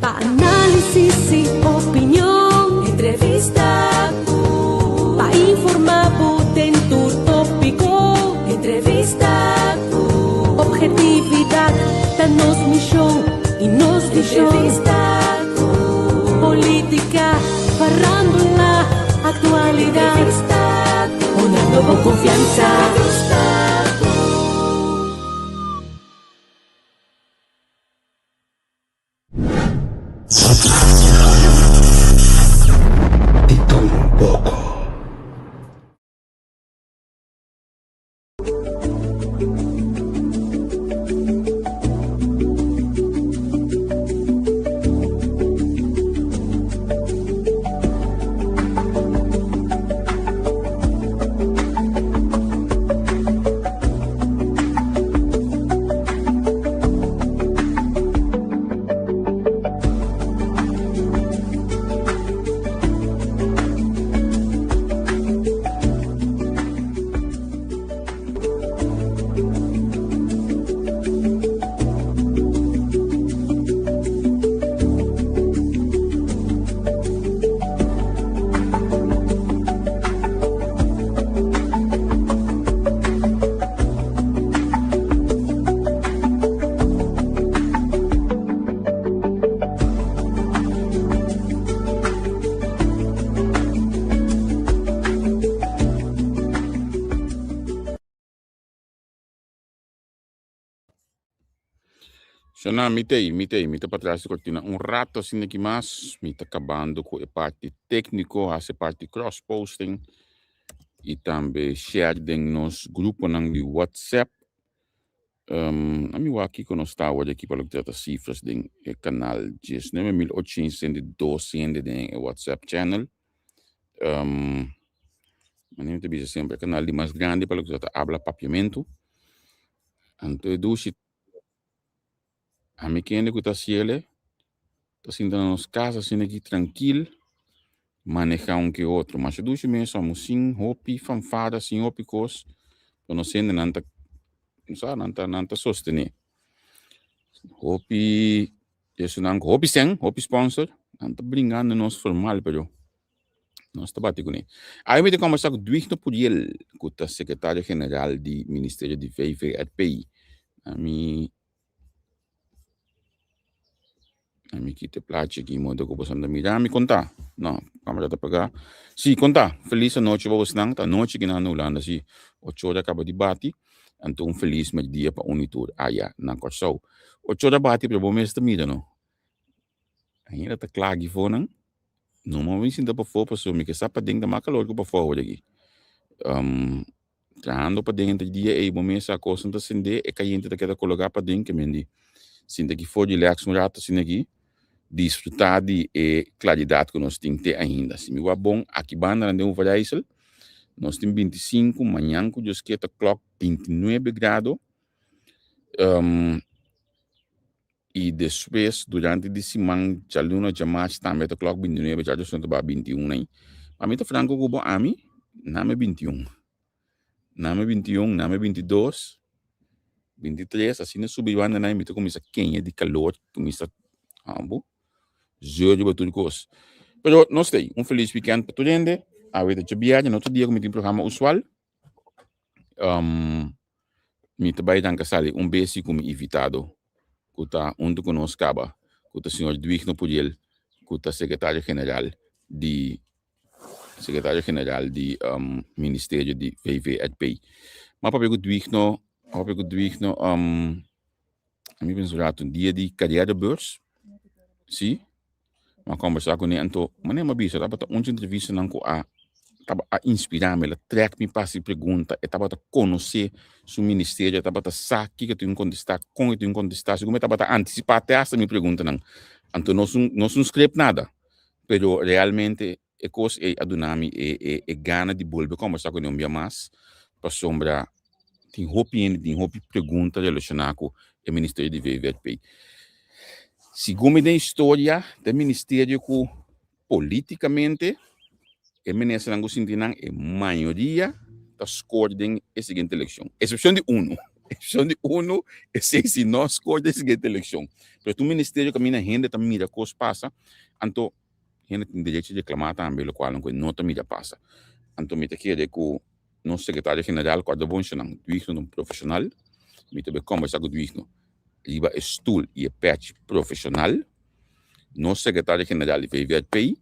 para análisis y opinión. Entrevista para informar potente tópico. Entrevista objetividad da nos misión y nos visión. Entrevista política, farándula, actualidad. Entrevista una nueva confianza. Sana mita para trás cortina rato assim aqui mais, mita acabando com a parte técnico, a parte cross posting e também share nos grupos de WhatsApp. A mim aqui quando está hoje aqui para ter as cifras do canal, just nem 1812 de WhatsApp channel. Mas não tem sempre canal de mais grande para ter habla papiamento. Então do a mim que ainda que está ciele, está sentando nas casas assim aqui tranquilo, manejar que outro, mas do que mesmo somos sim hopi fanfada sim hopi cos, para não ser nanta, não sabe nanta sostener. Hopi isso não hopi sem hopi sponsor, nanta brincando nos formal pero nós está batendo com ele. Aí me tem conversar com Dwigno Puriel, que é secretário geral do ministerio de VVRP. A mim que te place aqui, modo que você anda mirar, me contar. Não, câmera tá pegar. Sim, contar. Feliz noite para você, tá noite que na Holanda, sim. 8 horas acaba de bater. Então, feliz dia para unitur. Já, na Corsau. 8 horas bate para você estar mirando, não? Ainda tá claro que for, não? Não, mas me sinto para fora, pessoal, me que sabe para dentro da calor que para fora aqui. Trando para dentro dia, e momento essa coisa não acender, é caindo daquela colocar para dentro, que me sinto que for de relax um rato assim aqui. Desfrutar de claridade que nós temos ainda. Se me vai bom, aqui banda não vai isso. Nós temos 25, amanhã com os 8 o'clock, 29 graus. E depois, durante a semana, já luna já mais, também 8 o'clock, 29, já já para 21, né? A mim tá franco que a mim, não é 21. Não é 21, não é 22, 23, assim, não subiu ainda, né? Me tá começando a quente de calor, começa a Zero para tudo coisa. Pero nós temos feliz weekend para todo mundo. A ver de viagem, no outro dia como tem programa usual. Me trabalho dan casale beijo como invitado. Que está onde conosco acaba. Que o senhor Dwigno Puriel, que é secretário geral de ministerio de VVRP. Mas para o Dwigno, a mim penso um dia de carreira beurs. Sim. Maar conversar com ele, então, mas nem uma bisa, tava uma entrevista não com tava a inspirar me, ela track me passa pergunta, e tava a conhecer o ministério, tava a saber que tem contestar, como tem contestar, como tava a antecipar até essa minha pergunta não, então não escreve nada, pero realmente é coisa é adunami é gana de volver conversar com ele mais, para sombra tem hopi pergunta relacionada com o ministério de VVRP. Segundo a história do ministério que politicamente o ministério não sentiu a maioria das cores da seguinte eleição, exceção de Eleição de uno, e sei se nós escolhe a seguinte eleição. Pero o ministério que a minha renda também mira coisa passa, então, gente tem direito de reclamar também, o qual não também passa. Então, me te quer que nosso secretário-geral, quando é bom, não Dwigno um profissional, me te conversar com Dwigno, liba stoel e patch profissional, nosso secretário-geral de VVRP,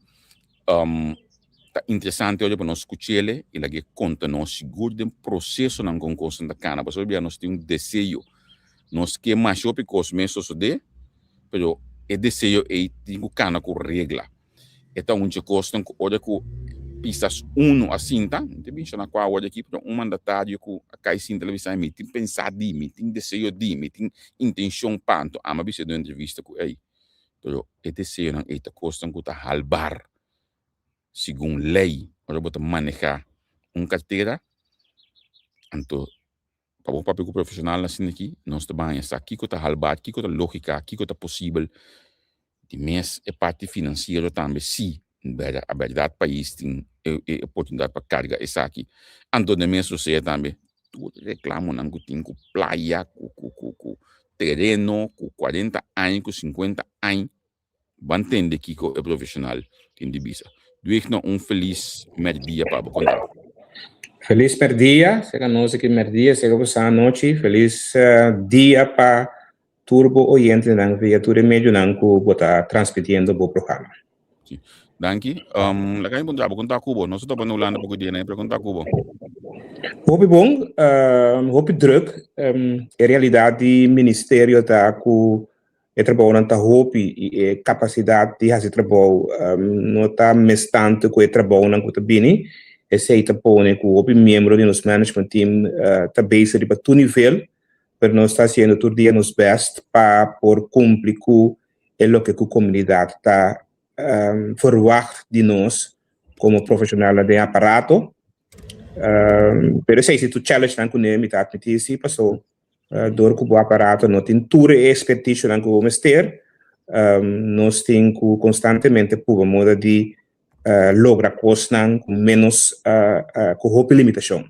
tá interessante olha para nós escutar ele e lá que conta nós seguro de processo não concurso da cana, porque nós temos desejo, nós que mais o picos meses de, pero é desejo é tem que cana com regra. Então onde custa olha que pistas a cinta, não tem na qual olha aqui para mandatário que a cai sim televisão me tem pensar de me tem desejo de me tem intenção panto, ama bisa de entrevista com aí, pero é desejo não é custa que tá halbar segundo lei, para você manejar carteira, então, para o papel profissional assim aqui, nós trabalhamos aqui com a halbat, aqui com a lógica, aqui com a possível, de mês é parte financeira também, se a verdade país tem oportunidade para carregar isso aqui. Então, de mês você também, tudo reclamo, não tem com praia, com terreno, com 40 anos, com 50 anos, vai entender que é profissional, tem de bisa. Dwigno feliz merdia para contar. Feliz merdia, chega nós aqui merdia, chega você à noite, feliz dia para turbo oyente não via tudo meio não que botar transmitindo o programa. Sim. Danke. Lagay mo para contar Cubo. Nós estamos no lado porque dia né para contar Cubo. Hope bom, hope druk. A realidade ministério tá com trabalho na hope e capacidade de fazer trabalho não tá mais tanto com o trabalho na que bini. Esse tá pone com o membro do nosso management team tá base de para nível, para nós está sendo todo dia nos best para por cumprir com o que a comunidade tá verwacht de nós como profissional de aparato. Pero se tu challenge não conhece tá admitir se passou door com o aparato não tem toda expertise não com o mister nós tem constantemente por modo de lograr coisas com menos com pouca limitação.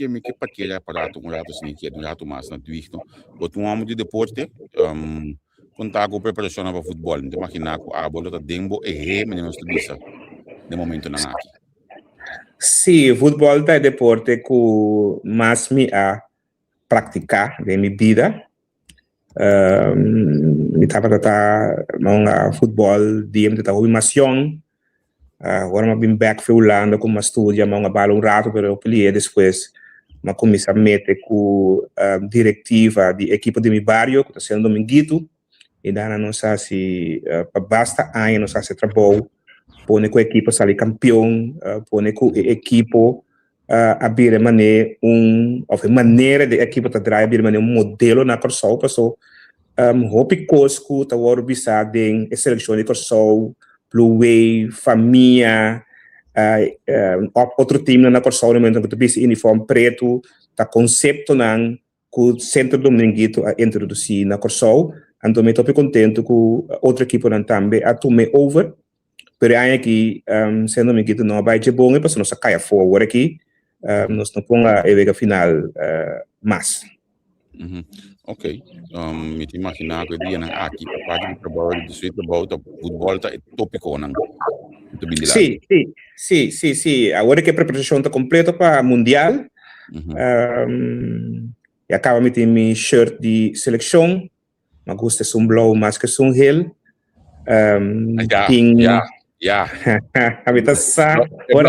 Me que para aquele aparato um rato assim que é um rato mais na Dwigno, but um amo de deporte contar com preparação para futebol, não imaginar que a bola tá dembo e menino está bisa de momento não aqui. Sim, futebol é deporte que mais me a praticar de minha vida. Me estava a futebol de me estava uma agora eu vim back para Holanda com uma estúdia, mas bala rato, mas eu peli depois mas comecei a meter com diretiva de equipe de meu bairro, que está sendo dominguito, e daí não sei se basta aí não sei se trabalho pone com a equipe sair campeão, pone com a equipe abrir maneira de equipe trabalhar abrir modelo na corso passou hope cosco tá agora bisado em seleção de corso blue wave família outro time na corso no momento que bisa uniforme preto tá conceito não que o centro dominguito a introduzir na corso então me estou contente com outra equipe não também a tomar over. Pero aqui, sendo que não vai ser bom, porque nós caia forward aqui, nós não ponga a vega final mais. Ok. Me te imaginar que dia aqui a parte do trabalho do suíte do futebol tá tópico não. Sim. Agora que a preparação está completa para mundial, e acaba de ter meu shirt de seleção, mas gosta de blow mais que um hill. Ja. Habita saco. Agora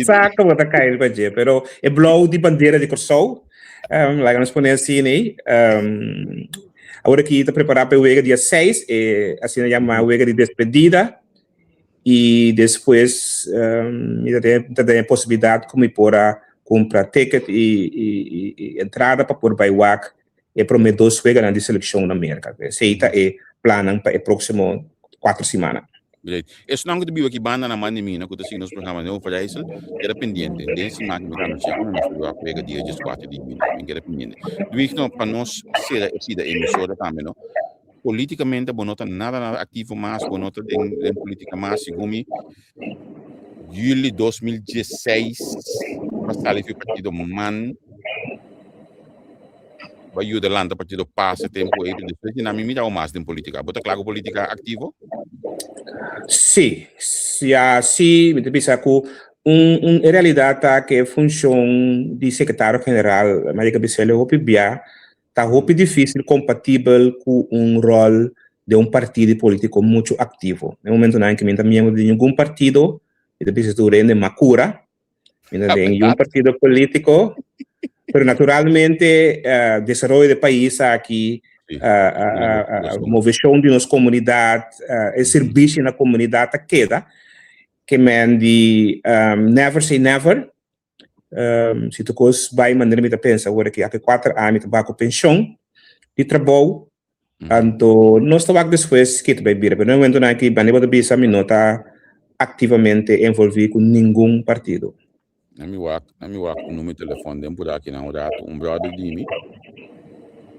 saco vou cair para dia, pero é blow de bandeira de Kosovo. Lá nós podemos assim, né? Agora que está preparado para o dia 6, assim chama o dia de despedida e depois tem a possibilidade como por comprar ticket e entrada para por baiwak e prometer 2 jogos na seleção na América. Seita é planam para o próximo 4 semanas. Isso não é que aqui banda na mãe de mim, que assim nos programas não para isso era pendente. Desse máquina que anunciar quando nós foi a pega dia 4 de mim, era pendente. Dwigno para nós ser aqui da emissora também, não. Politicamente, não nada ativo mais, não tem política mais, segundo julho 2016, passali o partido MAN, vai ajudar o partido passa tempo aí, depois de me dá mais de política. Bota claro política ativo? Sim, se assim, me pensa que em realidade tá que função de secretário-geral, mas que precisa obviar, tá muito difícil compatível com rol de partido político muito ativo. No momento em que me membro de nenhum partido, e precisa de rende macura, ainda tem partido político, mas naturalmente, desenvolvimento do país aqui, a movição de nossa comunidade, o serviço na comunidade queda, que men de never say never, se tu vai maneira me pensa agora que há 4 anos vai com pensão de trabalho, então nós estamos depois que tu vai vir, mas não momento na que baneba de bisa me não está ativamente envolvido com nenhum partido. Na mi wak o número de telefone dem por aqui na rato brother de mim.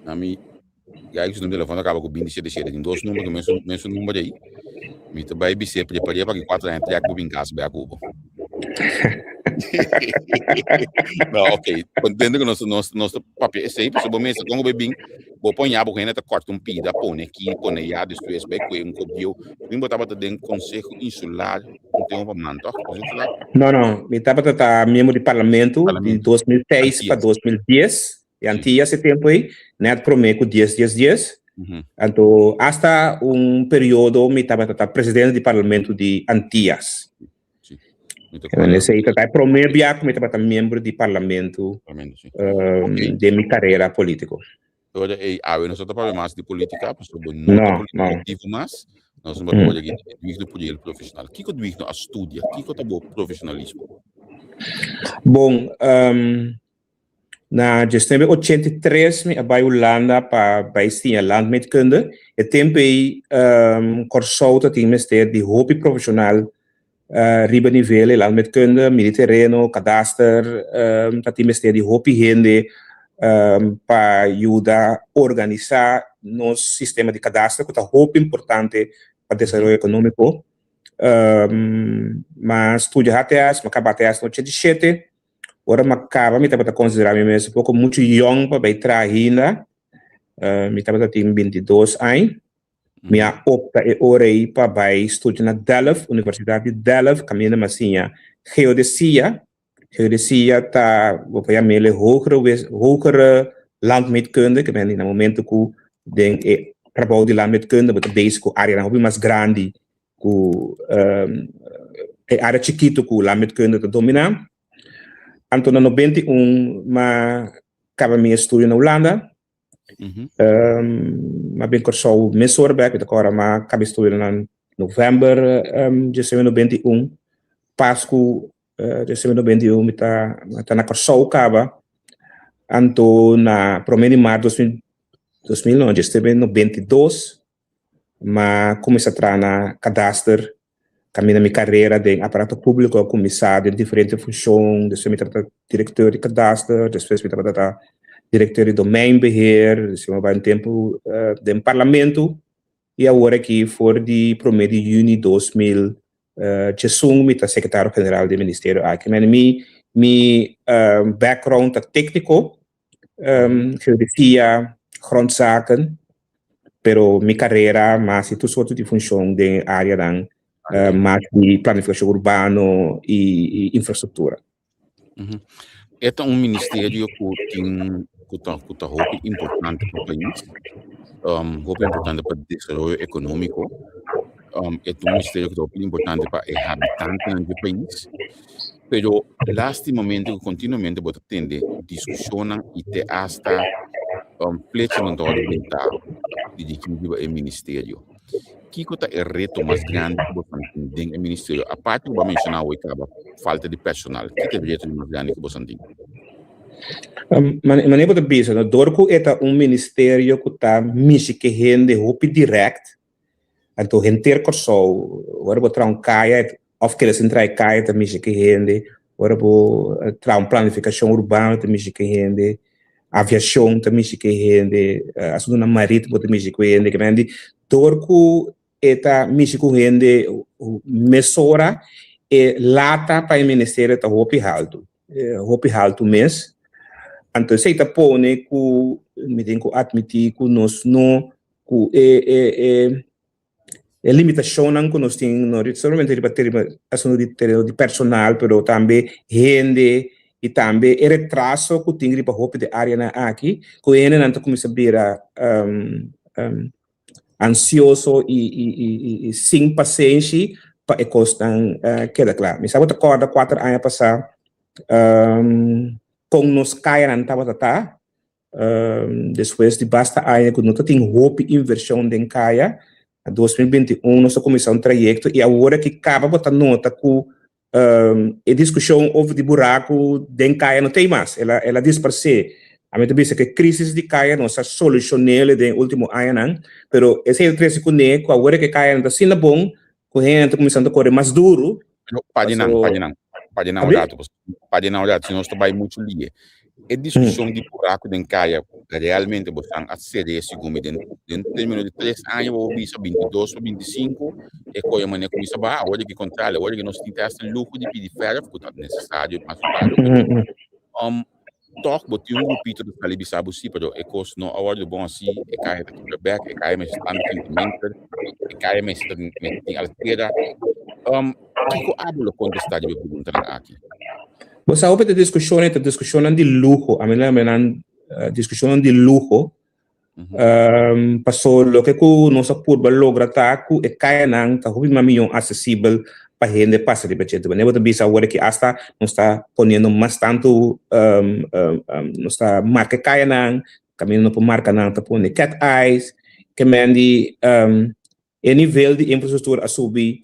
Na mi já esse número de telefone acaba com 27 tem dois números que menso número aí. Me te vai se preparar para que 4 anos track do casa be a cubo. Não, ok. Entendo que nosso papel é sempre sobre mesa como bebim, vou pôr a boca tá corta pida, põe aqui, põe já depois vai com cobio. Me botava dentro conselho insular, não tem manto, Não, me estava membro de parlamento de 2006 para 2010, e antes esse tempo aí, net prometo 10. Então, hasta período me estava presidente do parlamento de Antillas. Nesse aí, tá primeiro viagem, me estava membro de parlamento de minha carreira política. Agora, nós estamos falando mais de política, porque não político mais, nós estamos falando aqui de Dwigno Puriel profissional. O que o Dwigno estuda? O que é o profissionalismo? Bom, na gestão de 83, me abai Holanda para estar landmeetkunde. E tempo aí, corso tem ministério de hobby profissional, riba nível, landmeetkunde, militerreno, cadastro, tem ministério de hobby rende, para ajudar a organizar nosso sistema de cadastro, que é muito importante para o desenvolvimento econômico. Mas tudo até as, acaba até as 87. Ora, acaba, me estava considerar mesmo um pouco muito young para entrar ainda. Me estava tem 22 anos. Minha opta é hora aí para estudar na Delft, Universidade de Delft, caminhando assim, geodesia. Geodesia tá, vou pegar mele hogere landmeetkunde, que no momento que den trabalho de landmeetkunde, mas bezig com área mais grande, com área chiquito com landmeetkunde te dominar. Então, em 91, mas acaba minha estudo na Holanda. Mas bem que sou mensorback, agora mas acaba estudando em novembro de 91. Pasco de 91 está na Corsol acaba. Então, na primeira de março de 2009, esteve em 92, mas comecei a entrar na cadastro. Caminho minha carreira de aparato público, começar de diferentes funções, depois me tratar diretor de cadastro, depois me tratar diretor de domínio-beheer, depois vai um tempo de parlamento, e agora aqui for de 1 de junho de 2000, Jesung, me secretário-geral do ministerio aqui, mas meu background é técnico, geografia, grondzaken, pero minha carreira, mas tudo soorten de função de área dan mais de planificação urbana e infraestrutura. É ministério que tem importante para o país, importante para o desenvolvimento econômico, é ministério que é importante para os habitantes do país, pero lastimamente continuamente bota tende discussiona e te hasta flexibilidade oriental de que o ministério. Que é o reto mais grande que você tem no ministério? A parte que eu vou mencionar hoje é a falta de personal. Que é o reto mais grande que você tem? Mas nem pode pensar, no Dorco é ministério que está mexendo com gente hopi direct, então gente ter corso, agora vou trazer caia, of que eles entrar caia está mexendo com gente, agora vou trazer planificação urbana está mexendo com gente, aviação está mexendo com gente, assunto marítimo está mexendo com gente, que vende Dorco está mexendo com gente, mesora e lata para o ministério tá hopi halto mês. Então se tá pone que me tem que admitir que nós não que limitação que nós temos não somente para ter ação de personal, pero também rende e também retraso que tem para hopi de área na aqui, que ele não começa a virar ansioso e sem paciência para costan queda claro. Me sabe acorda 4 anos passar com nos caia não estava tá depois de basta ano que não tem hope inversão de caia 2021 nós começamos um trajeto e agora que acaba botar nota que a discussão over de buraco de caia não tem mais ela diz para ser a mim também que a crise de caia não está solucionada no último ano, não, pero esse é o trecho que agora que caia não está sendo bom, que a gente está começando a correr mais duro. Pode não olhar, se nós trabalhamos muito ali. A discussão de buraco de caia, realmente, você a ser esse como em termos de 3 anos, ou 22 ou 25, é coisa maneira como isso vai, olha que contrário, olha que nós temos esse luxo de pedir férias, porque é necessário, mas toch boti grupito do Calibi sabe se pero é coisa não a hora bom assim é caia da Quebec é caia mais stand sentimento é caia mais tem altera que hablo contestar de pergunta aqui você sabe a discussão de luxo a mim discussão de luxo passou lo que nossa curva logra taco é caia não tá ruim mas milhão acessível para gente passa de budget, mas não bisa agora que hasta não está ponendo mais tanto não está marca caia não caminhando por marca não tá ponendo cat eyes que mande nível de infraestrutura a subir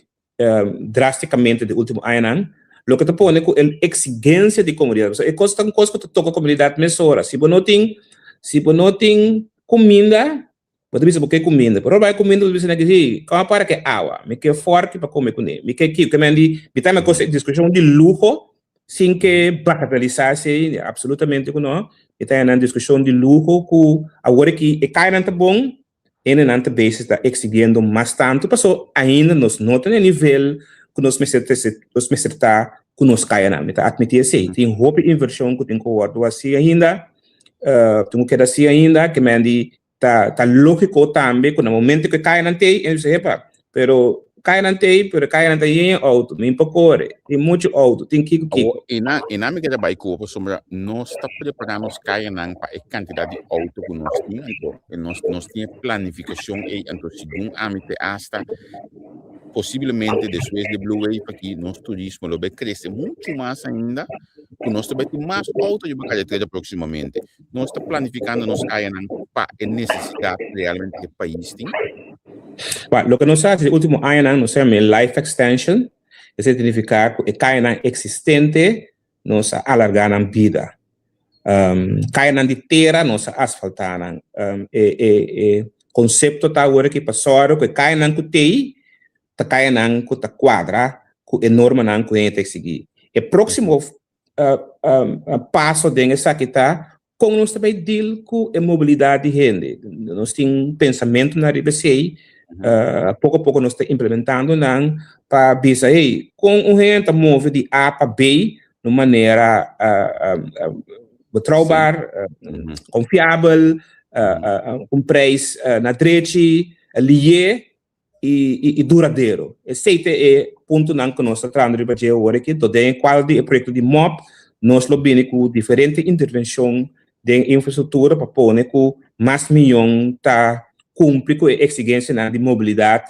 drasticamente de último ano não lo que tá ponendo com a exigência de comunidade é coisa que toca a comunidade mesora se você não tem comida você bisa porque comida, pero vai comida você não diz, como para que água, me que forte para comer com ele, me que mendi, bitar uma coisa discussão de luxo, sem que bagatelizar-se absolutamente não, bitar uma discussão de luxo que agora que é cai não tá bom, ele não tá bem está exigindo mais tanto, passou ainda nós não tem nível que nós está que nós cai não, bitar admitir assim, tem roupa inversão que tem que guardar assim ainda, tem que assim ainda que mendi tá lógico também que no momento que cai na TI ele se repa pero cai na TI em auto nem pacore tem muito auto tem que e na me queda vai com sombra nós está preparando os caia não para a quantidade de auto que nós temos então nós tinha planificação e então segundo âmbito hasta possivelmente depois de Blue Wave aqui nosso turismo vai crescer muito mais ainda que nós também temos mais auto de carretera proximamente nós está planificando nos caia não para a necessidade realmente do país tem lo que nós fazemos no último ano nós chamamos life extension isso significa que caia não existente nós alargar a vida caia não de terra nós asfaltar conceito tá agora que passou que caia não que tem tá caia não que tá quadra que é norma não que a gente tem que seguir e próximo passo dessa que tá com nós também deal com a mobilidade de gente nós temos pensamento na RBC pouco a pouco nós estamos implementando não para bisa com o gente move de A para B de maneira betrouwbaar confiável com preço na direita lié e duradouro esse é ponto não que nós estamos trabalhando agora aqui todo qual de projeto de MOP nós lobbying com diferente intervenção de infraestrutura para pôr que mais milhão tá cumpre com a exigência de mobilidade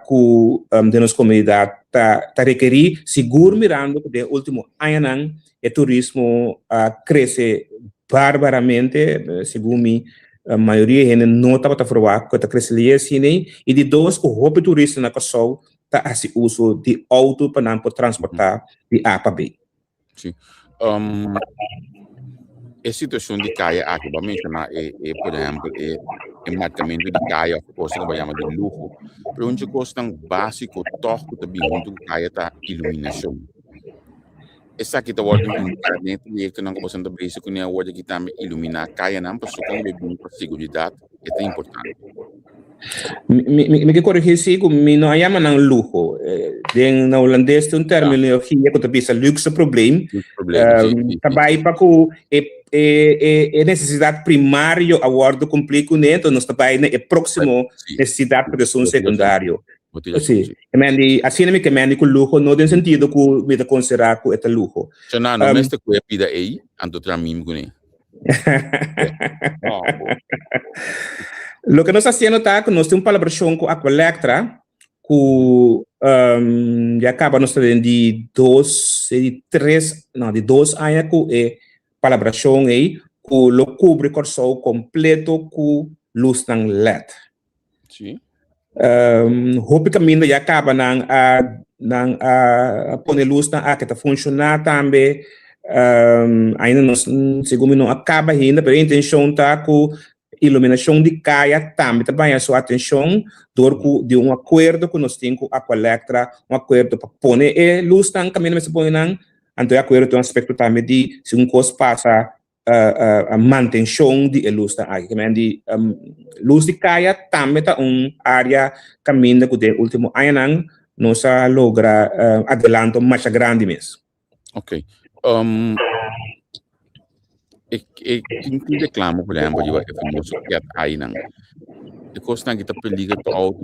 que de nossa comunidade tá requerir seguro mirando que no último ano o turismo cresce barbaramente segundo mim a maioria gente não estava a falar que está crescendo assim e de dois o roupa turista na Kosovo tá a se uso de auto para não transportar de A para B. Sim. A situação de caia aqui, vamos mencionar, por exemplo, o marcamento de caia, coisa que chamamos de luxo, para onde custa básico, toque também, onde caia está iluminação. essa aqui tá ordem internet e que não começando a base com a ordem que também iluminar caia não para como bem para segurança é importante. Me que corrigir sigo, me não chama não luxo. Den na holandês tem terminologia que também é luxo problema. Problema, sim. Trabalho para que necessidade primária a ordem complica então nós trabalho é próximo necessidade para o secundário. Sim, assim me que me com luxo não tem sentido que me considerar que é luxo. Já não mas te que pida aí, ando tra mim com ele. Lo que nós fazemos tá que nós temos uma colaboração com a Colectra, que já acaba nós tendo de 2 anos com a colaboração aí, que lo cobre o sol completo com luz ng LED. Sim. Hope caminho já acaba a pôr luz na que está funcionando também. Ainda nós segundo não acaba ainda, mas a intenção tá com iluminação de caia também a sua atenção de acordo que nós temos com a Colectra, acordo para pôr luz na caminho mas põe não, então acordo tem aspecto também de se coisa passa a manutenção de luz da área, que luz de caia também tá área caminho que o último ano nós logra adelanto mais grande mesmo. Ok. Quem reclama, por exemplo, eu famoso que aí não. E costa kita peliga to out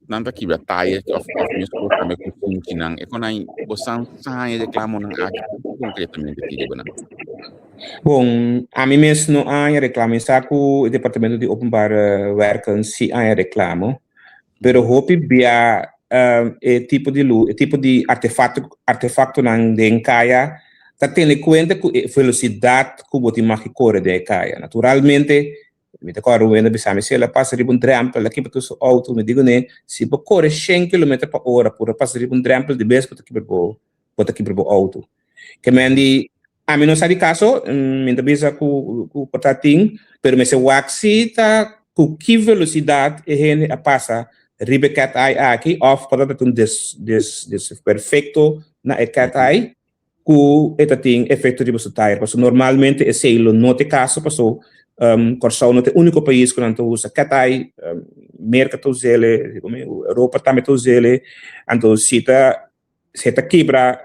nanta kibra taia of minhas costa me kusinti nang e konai bosan sai reclamo nang aqui concretamente tira bana. Bom, a mim mesmo não há reclamo com o departamento de openbare werken se há reclamo, pero hope via tipo de artefato nang den kaya tá tendo em conta que a velocidade que o máquina corre de caia. Naturalmente, me te corro vendo bisame se ela passa de um trampo, aqui para o auto, me digo né, se você corre 100 km/h por passar de um trampo de vez para aqui para o auto. Que me andi a mim não sai de caso, me avisa que o patatim, pero me se waxi tá com que velocidade ele passa ribecat ai aqui off para ter des perfeito na cat ai que eta tem efeito de você tire, porque normalmente esse ilo não tem caso, porque Corsão não é o único país que não usa catai, mercado zele, Europa também zele, então se tá quebra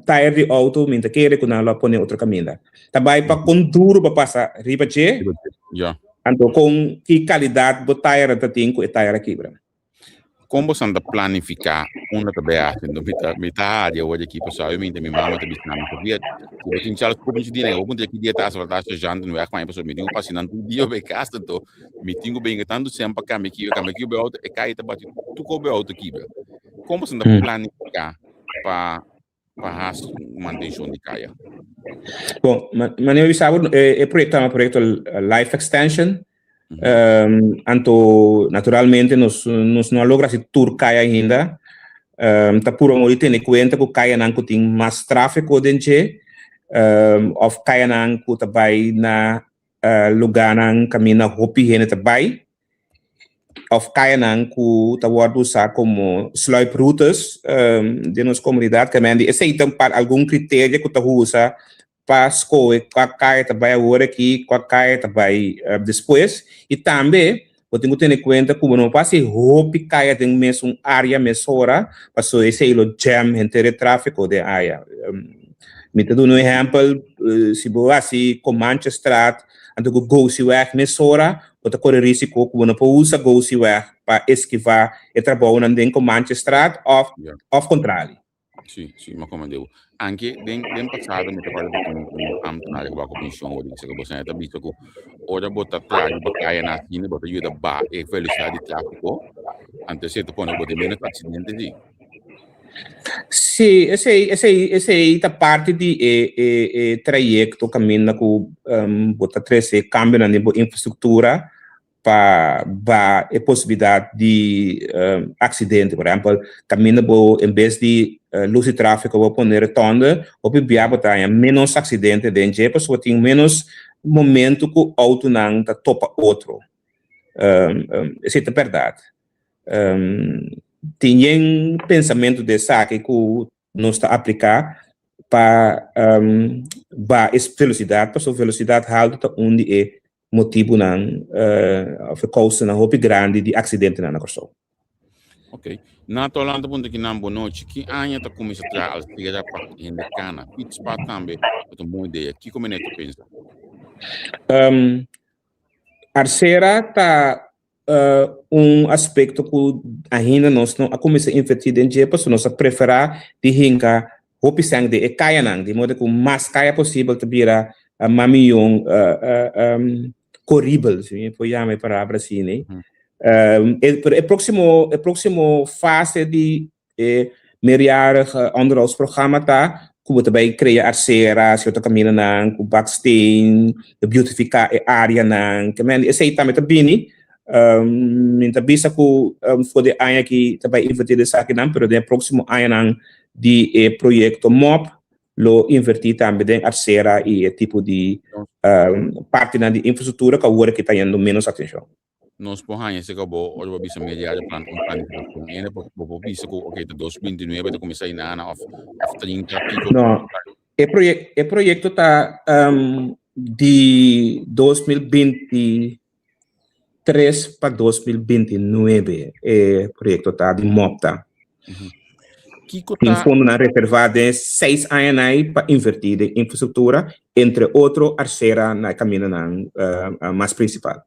tire de auto, minta querer que não lá põe outro caminho. Também para conduro para passar riba che, então com que qualidade do tire tá tem que tire quebra. Como você anda planificar uma tabeça então mita área hoje aqui pessoal eu me mama também na minha vida eu tinha já como de dinheiro eu dia que dia tá só já no work mas pessoal me tenho passando um dia bem casta então me tenho bem tanto sempre que me que o auto é cai tá bate tu cobre auto aqui como você anda planificar para manutenção de caia. Bom, mas eu sabe projeto life extension. Anto naturalmente nós não logra se tour caia ainda tá puro muito ter em conta que caia não tem mais tráfego dentro of caia não que também na lugar não caminha hopi hene também of caia não que tá word usar como slope routes de nossa comunidade que mende esse então para algum critério que tá usa para escolher qual caia também agora aqui qual caia também depois e também eu tenho que ter em conta que não passa roupa caia tem mesmo área mesora para só esse ilo jam entre tráfego de área me te dou um exemplo se você assim com Manchester então que go se weg mesora você corre risco que não pode usar go se weg para esquivar e trabalhar não com Manchester of contrário. Sì, ma come devo. Anche nel passato mi ricordo che un con commissione o di che cosa è visto che ora botta trage battaglia na fine botta aiuta ba e velocità di traffico anche se tu pone botte meno accidenti sì. Sì, essa é parte de trajeto caminho com botar três cambio na infraestrutura para a possibilidade de acidente, por exemplo, caminho em vez de luz de tráfego vou pôr retonda, ou para botar menos acidente dentro, a pessoa tem menos momento que o auto não topa outro. Isso é verdade. Tinha pensamento de saque que nós está a aplicar para a velocidade, para a velocidade alta, onde é motivo of causa na roupa grande de acidente na corso. Ok. Na tolanda punto que nambo noite que anya tá começa a trazer tirar para em cana. Pits para também, é uma boa ideia. Que como é que pensa? Arcera está aspecto que ainda nós não começa a investir em dia, porque nós preferar de hinca roupa sangue de caia não, de modo que o mais caia possível te vira a mamion corrível, se pode chamar para assim, né? A próximo fase de meerjarige onderhoudsprogramma tá, como também criar arcera, se eu tô caminhando na, com backstain, beautificar a área na, que men, esse aí também tá bem, minta bisa ku for de ano que também invertir essa aqui não, pero de próximo ano de projeto MOP, lo invertir também de arcera e tipo de parte de infraestrutura que agora que tá indo menos atenção. Nós porranha se acabou, hoje vou bisa media de planificação. E ainda vou bisa que ok, de 2029 vai começar na ano of 30 tipo. Não, o projeto tá de 2023 para 2029, o projeto tá de MOPTA. Tem fundo na reservada 6 anos para invertir em infraestrutura, entre outros, arcera na caminho mais principal.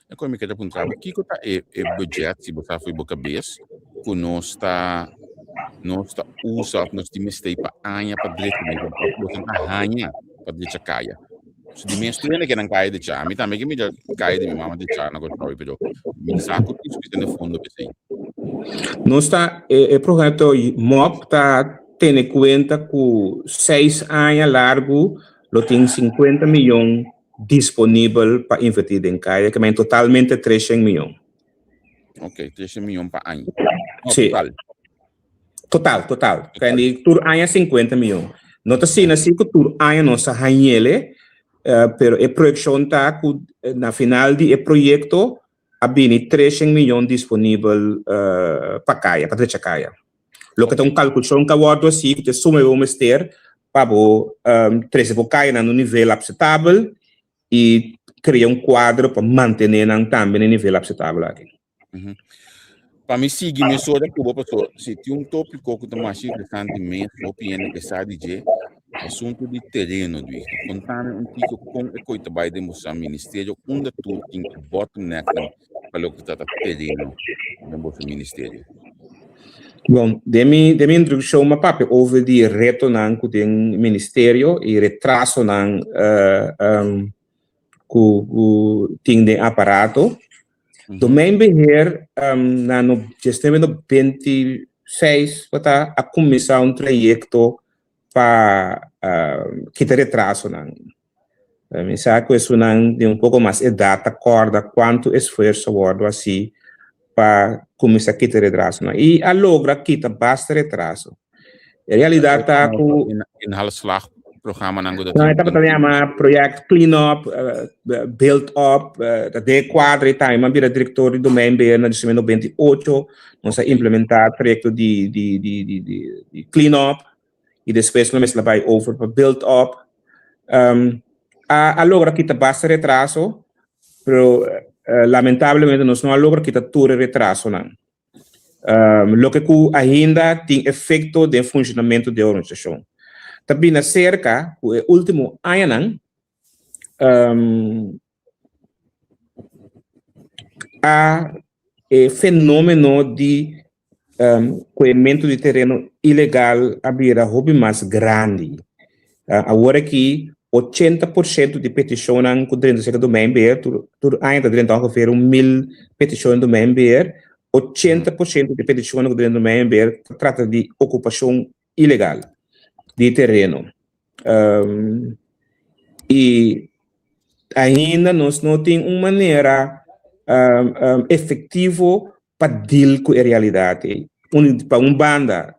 É como que eu perguntava, o que é budget se você foi boca cabeça, que nós está usando nós temos para anha para direito mesmo, para botar anha para direita caia. Se de minha estudante que não cai de chá, me também que me já cai de minha mama de chá, não gosto de pero me saco isso que tem no fundo pensei. Nós está o projeto MOP está tendo em conta que 6 anos largo, lo tem 50 milhões disponível para investir em caia, que é totalmente 300 milhões. Ok, 300 milhões para ano. Sim. Total. Quindi tur ano 50 milhões. Nota sim, assim que tur ano nossa hanhele, pero a projeção está na final de projeto abini 300 milhões disponível para caia, para deixar caia. Lo que tem calculação que agora assim que suma o mester para o 13 caia no nível aceitável e criar quadro para manter também no nível aceitável aqui. Para me seguir, me sou da Cuba, pessoal. Se tem tópico que eu acho recentemente, opinião que sabe de assunto de terreno, contando tico com a coisa vai demonstrar ministério, onde tudo tem que bottleneck para o que está terreno no ministério. Bom, de minha introdução, uma papo over de reto com o ministério e retraso com o aparato. Também beheer no gestão do 26 para a começar projeto para que te retraso me sabe que isso de pouco mais idade acorda quanto esforço guardo assim para começar que te retraso e a logra que te basta retraso. A realidade tá com in halfslag programma nango dat. Não, estava também uma projeto clean up, build up, de quadro e time, mas vira diretor do MEMB na de 98, nós a implementar projeto de clean up e depois nós vai over para build up. A logra que te basta retraso, pero lamentavelmente nós não logra que te ture retraso não. Lo que ainda tem efeito de funcionamento da organização. Também na cerca, o último ano, há fenômeno de coimento de terreno ilegal a hobby mais grande. Agora que 80% de petições que dentro do MBR, tudo ainda dentro de 1.000 petições do MBR, 80% de petições que dentro do MBR trata de ocupação ilegal de terreno. E ainda nós não temos uma maneira efetiva para deal com a realidade. Para uma banda,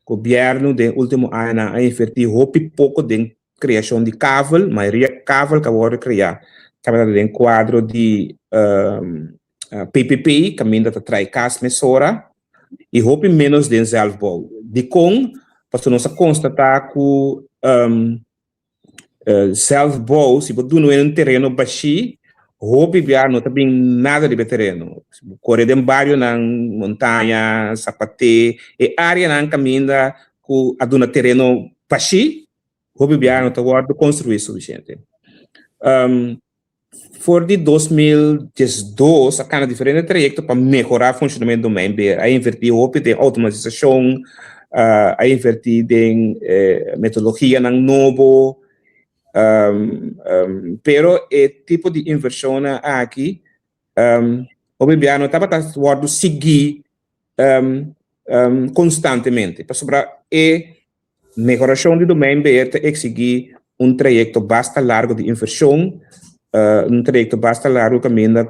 o governo do último ano a investir pouco de criação de cavalo, maioria cavalo que agora criar. Estava em quadro de PPP, caminho da trai casa mesora, e menos de zelfbouw. de com, para nós constatar que self-bow, se você não é um terreno baixo, roupa e não tem nada de terreno. Correr de barrio na montanha, sapate, e área na caminha com a terreno baixo, roupa e não está guarda construir suficiente. For de 2012, a cada diferente trajecto para melhorar o funcionamento do member, a invertir roupa de automatização, a invertir em metodologia na novo. Pero o tipo de inversão aqui, o governo estava tentando seguir constantemente para sobrar e melhoração do member te exigir trajecto bastante largo de inversão, trajecto bastante largo caminho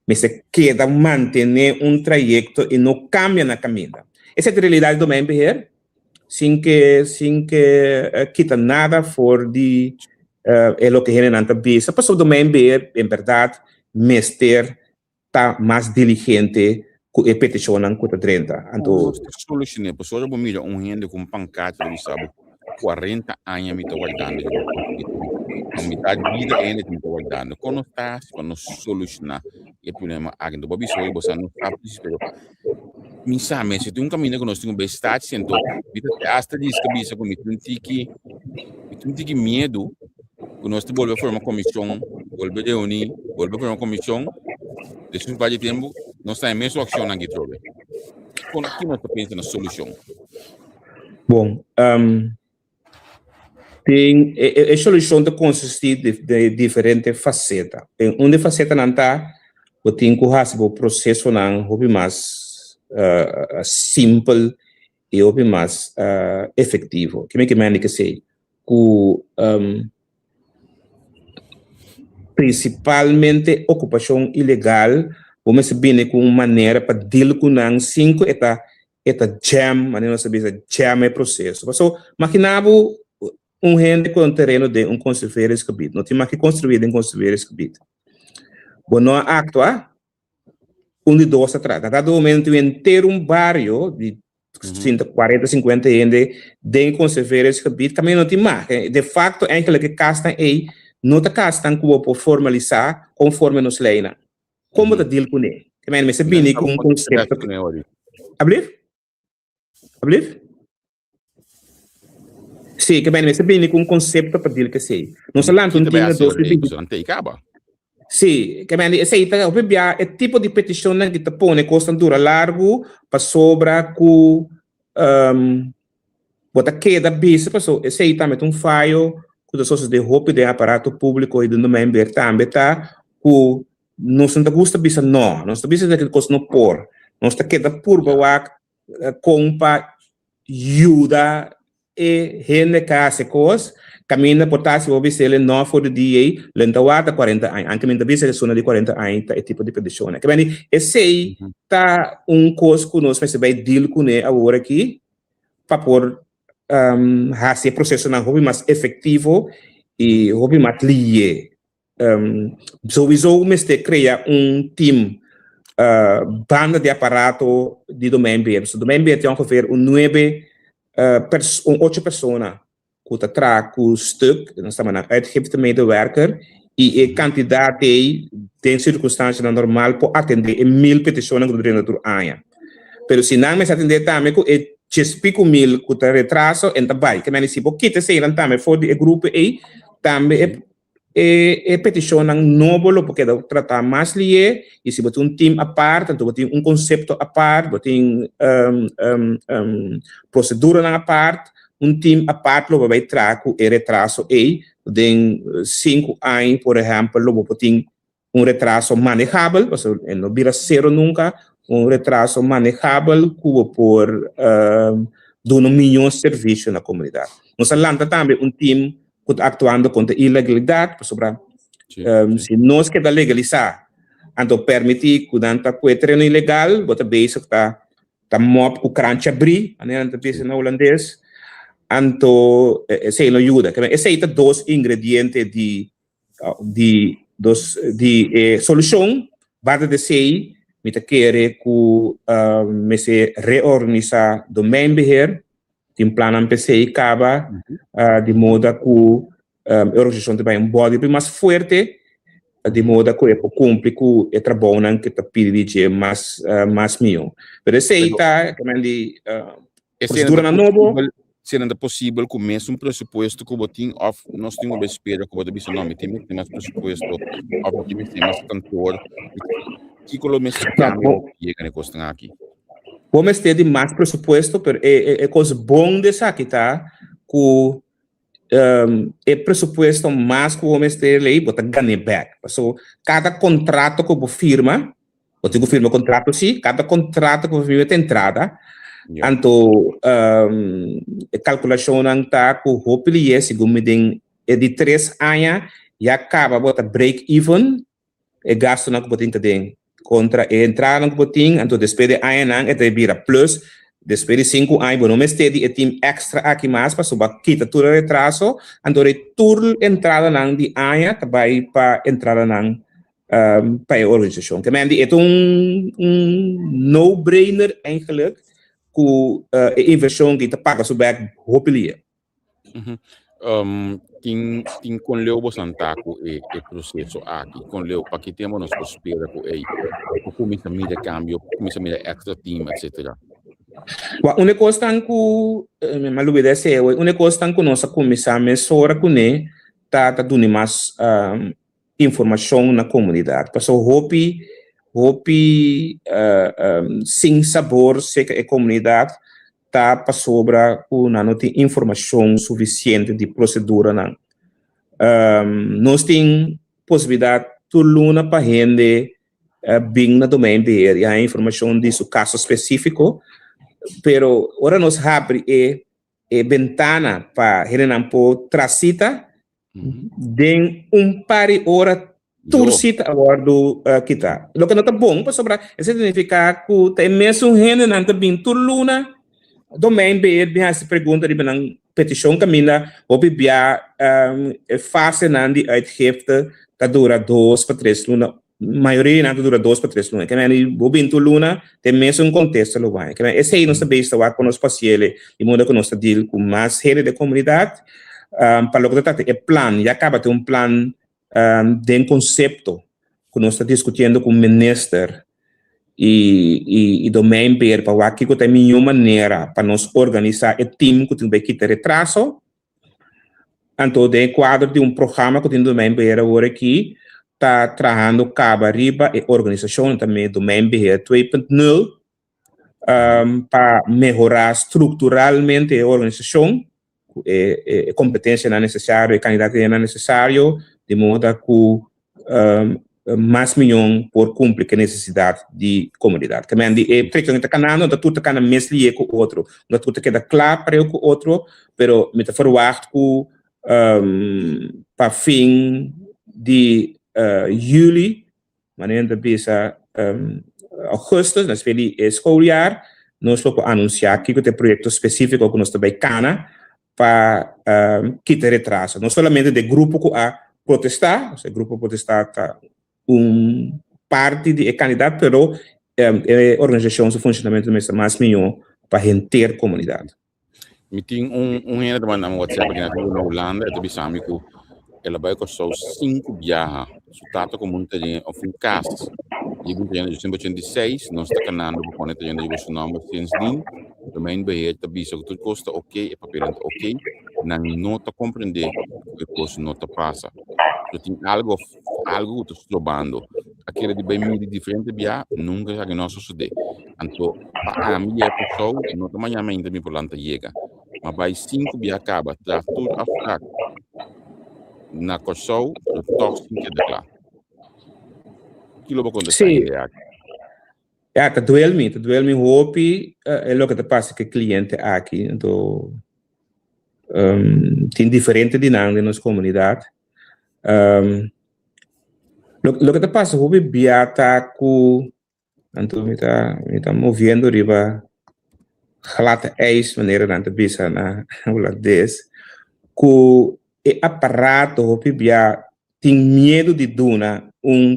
que se queda manter trajecto e não cambia na caminho. Essa é a realidade do member, sem que quita nada for de é o que ele não está vendo. Passou do member, em verdade, mister está mais diligente com a petição que está dentro. Então, solucionar, pessoal, eu vou mirar gente com pancarte, ele sabe, 40 anos me estou guardando, a metade da vida ainda me estou guardando. Quando está, quando solucionar o problema, a gente vai ver você não sabe, pero me sabe, se tem caminho que nós temos bem estar, então, hasta diz que bisa comigo, não tem medo. Nós volvemos a formar uma comissão, volvemos a reunir, volvemos a formar uma comissão, depois de um tempo, nós temos a mesma ação aqui, trobe. Como que nós pensamos na solução? Bom, tem a solução consiste de diferentes facetas. Uma faceta não está, o tem que fazer o processo não é mais simples e é mais efetivo. Que me que sei que principalmente ocupação ilegal, vamos ver com maneira para deal com não 5 jam, maneira nós sabemos jam é processo. Então, imaginava gente com terreno de construir esse cabide, não tem mais que construir esse cabide. Bom, não actua, de dois atrás, a dado momento inteiro bairro de 40, 50 gente de construir esse cabide, também não tem mais. De facto, aquele que castam aí, não está castando como por formalizar conforme nos leis. Como está deal com ele? Também se bem com conceito. Abrir? Sim, que bem se bem com conceito para deal que sei. Não se lança tinha dois. Sim, que bem esse aí o é tipo de petição que te põe custa dura largo para sobra com bota queda bis passou esse aí também um falho com as coisas de roupa de aparato público e do member também tá o não se gusta bisa não se bisa daquele coisa não por não está queda por bawa compa ajuda e gente que hace coisas caminha por se você se ele não for dia lenta wata 40 anos anche minha bisa sono de 40 anos é tipo de petição que bem esse aí tá coisa que nós vai deal com ele agora aqui para por fazer processo não hobby mais efetivo e hobby mais lié. Sowieso mesmo criar time banda de aparato de domain so domain tem ongeveer 8 pessoas que está trago stuk nós estamos na uitgifte medewerker e a quantidade tem circunstância normal para atender 1000 petições que durante o ano. Pero se não me atender também é 10.000 que está retraso em trabalho que me se pouquinho se irão também for de grupo aí também é petição novo porque dá tratar mais lié e se botar time à parte então botar conceito à parte botar procedura à parte time à parte lo vai trazer o retraso aí de 5 anos por exemplo lo botar retraso manejável não vira zero nunca retraso manejável por 2 milhões de serviços na comunidade. Nós falamos também time que está atuando contra a ilegalidade, para se nós queremos legalizar, então permitir que danta com o terreno ilegal, bota base que está mob com crunch abrir, né, tá base na holandês, então esse não ajuda. Esse aí tá 2 ingredientes de solução, base de sei me querer que me se reorganizar do member tem plano MPCI acaba de modo que a organização também um body mais forte, de modo que cumpre com o trabalho que está pedindo mais milhão. Mas esse aí está, também de procedura na novo. Sendo possível começar pressuposto que o tem of nós temos espera que o bisa nome tem mais pressuposto of que tem mais cantor que colo mes cambio chega ne costa aqui. Vamos ter de mais pressuposto, mas é coisa bom dessa aqui, tá? Que é pressuposto mais que vamos ter aí, bota ganhe back. So, cada contrato que você firma, você firma contrato sim, cada contrato que você firma tem entrada. Então, a calculação não está com o hopefully segundo é de 3 anos e acaba bota break even e gasto não que você tem contra a entrada que você tem, então depois de ano não é vira plus, depois de 5 anos não mestre de tem extra aqui mais para suba quita tudo o retraso, então tudo entrada não de ano também para entrada não para a organização. Que é no brainer eigenlijk. Com a inversão que está paga sobre a roupa. Tem com leu bosantaco e processo aqui com leu para que temos nos espera com aí começa a mira cambio começa a mira extra team etc. Uma coisa que me lube desse é uma coisa que nós começamos a mesura com ele tá dando mais informação na comunidade. Passou roupa sem sabor, sei que a comunidade está para sobra não tem informação suficiente de procedura não. Nós temos possibilidade de luna para render bem na domain BR, a informação disso caso específico, pero ora nós abre a ventana para render por tracita, de par de horas turcita agora do kita. Lo que não está bom para sobrar, isso significa que tem mesmo gente não está bem tudo luna. Domain BR bem essa pergunta de bem petição caminha ou bibia fase não de uitgifte que dura 2 para 3 luna. Maioria não dura 2 para 3 luna. Que é o bem tudo luna tem mesmo contexto lo vai. Que é esse aí nós sabemos estar com os pacientes e modo que nós deal com mais gente da comunidade. Para lo que está é plano e acaba de plano de conceito que nós estamos discutindo com o ministro e domain BR para que tem melhor maneira para nós organizar o time que tem que ter retraso. Então, de quadro de programa que tem domain BR agora aqui, está trabalhando cabo arriba e organização também domain BR 2.0 para melhorar estruturalmente a organização, a competência não necessária, a candidato não necessário, de modo que mais milhão por cumprir a necessidade de comunidade. Também é preto está canando, da tudo cana mesmo com o outro, da tudo queda claro para o outro, pero me forward que para fim de julho, maneira de bisa agosto, nas feli escolar, nós vamos anunciar que tem projeto específico que nós também cana para quitar retraso, não somente de grupo que a protestar, o grupo protestar está parte de candidato, pero a organização se funcionamento mais melhor para render a comunidade. Me tem gente que manda WhatsApp aqui na Holanda, é de Samico, ela vai com só 5 viagens, resultado com muita gente, ou um caso, e muita gente de 186, nós está canando para conectar gente de vosso nome, sindsdien, também vai ter visto que tudo custa ok, e papel ok, não está compreender que coisa não está passa. Eu tenho algo que estou trobando. Aquele de bem muito diferente via nunca já que nós sucede. Então, a minha pessoa não está amanhã ainda me por lá chega. Mas vai 5 via acaba, traz tudo a ficar na pessoa, o toque que é lá. Aquilo vai acontecer. Tá doendo-me roupa, é o que te passa que cliente aqui, então tem diferente dinâmica nas comunidades. Lo que te passa, o biata ku, então me tá movendo riba, relata maneira não te bisa na ula des, ku e aparato o bia tem medo de duna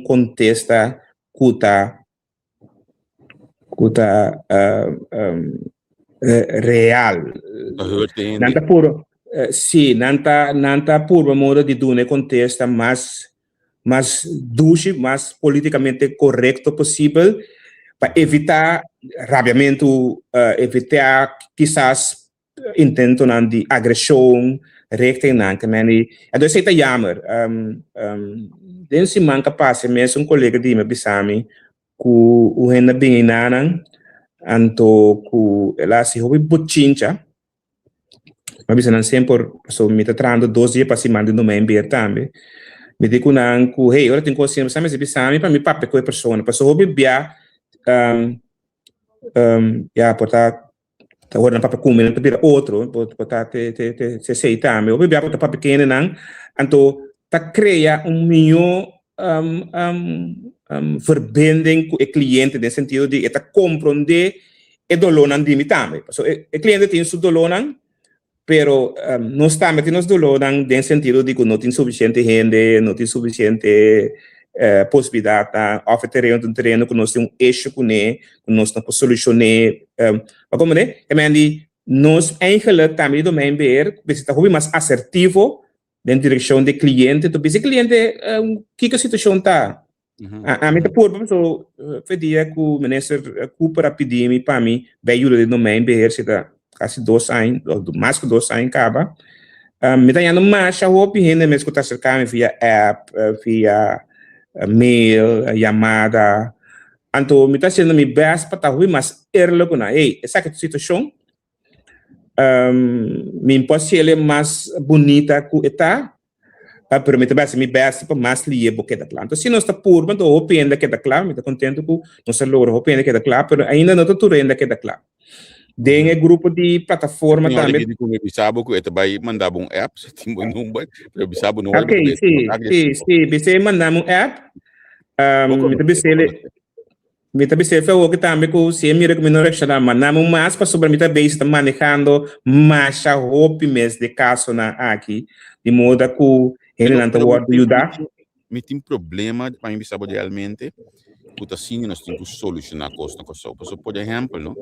contesta kuta real. Nanta puro, sim, nanta puro modo de doen contexto mais dulce, mais politicamente correto possível, para evitar rabiamento, evitar quizás intento de agressão, rechten nanke meni. Então isso é jammer. Den se manca passe mesmo colega de me bisami ku o hena bem nanan anto ku ela se hobi butchincha. Mas bisa sempre so me tá trando 12 dias para se mandar no meu ambiente também. Me digo nan ku hey, ora tem coisa assim, mas bisami para me pape com a pessoa, para so hobi bia ja portar agora na papel comum não ter outro botar te sei também o bebê botar papel pequeno não então tá cria melhor verbinding com o cliente no sentido de tá compreender o dolor não de mim também so o cliente tem seu dolor não pero nós também temos dolor não no sentido de que não tem suficiente gente não tem suficiente possibilidade de oferecer um terreno que nós temos eixo com ele, que nós não podemos solucionar. Como é? Nós eigenlijk também do meio ambiente, se está mais assertivo na direção do cliente, então se o cliente que a situação está. A mim por exemplo, pedia que o ministro para pedir para mim, bem ajuda no meio ambiente, se está quase 2 anos, mais que 2 anos acaba. Me está indo mais a opinião, mesmo que está cercando via app, via mail, chamada. Então, me está sendo meu best para estar mais eerlijk na. Hey, essa situação, me pode ser mais bonita que está, para permitir bem meu best para mais lier porque da claro. Então, se nós está por, mas eu opino que da claro, me está contente com nós logra opino que da claro, mas ainda não estou ainda que da claro. Tem grupo de plataforma também. Eu bisabo que eu vai mandar um app, se tem um número, eu bisabo não. Ok, sim, você mandar um app. Me também se foi o que também que se mira que me não reclamar, mandamos mais para sobre me também está manejando mais a roupa mês de caso na aqui, de modo que ele não está pode ajudar. Me tem problema para mim bisabo realmente. Puta assim nós temos que solucionar a coisa por exemplo, não?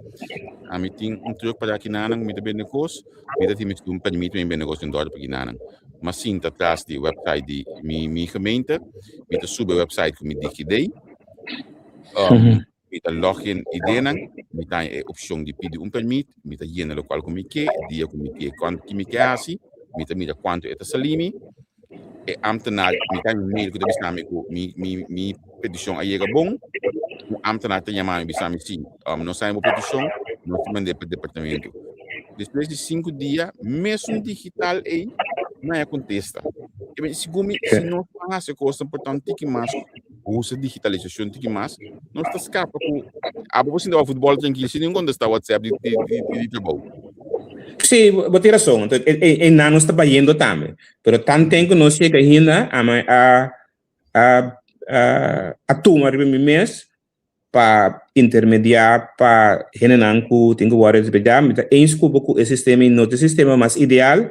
A mim tem truque para aqui na me também negócio, me temos um permite me negócio em dólar para aqui na mas sim tá atrás de website de mi gemeente, me tá sube website que me dividei, me tá login ideia me tá opção de pedir um permite, me tá llena lo qual como que dia como que quanto que me que assim, me tá mira quanto é salimi ambtenaar me kan mail ko bisa me ko mi petition ayega bom o ambtenaar te chamar bisa me sim não sai uma petition nós mandei para o departamento depois de 5 dias mesmo digital aí não é contesta e se não faz a coisa importante que mais usa digitalização que mais não está escapa com a você do futebol tranquilo se não contesta WhatsApp de trabalho. Sim, vou ter razão. Então, não está trabalhando também. Mas tanto tempo que nós chega ainda a turma de mim mês para intermediar para generar que tem que guardar de pegar. Então, desculpa que o sistema não é o sistema mais ideal,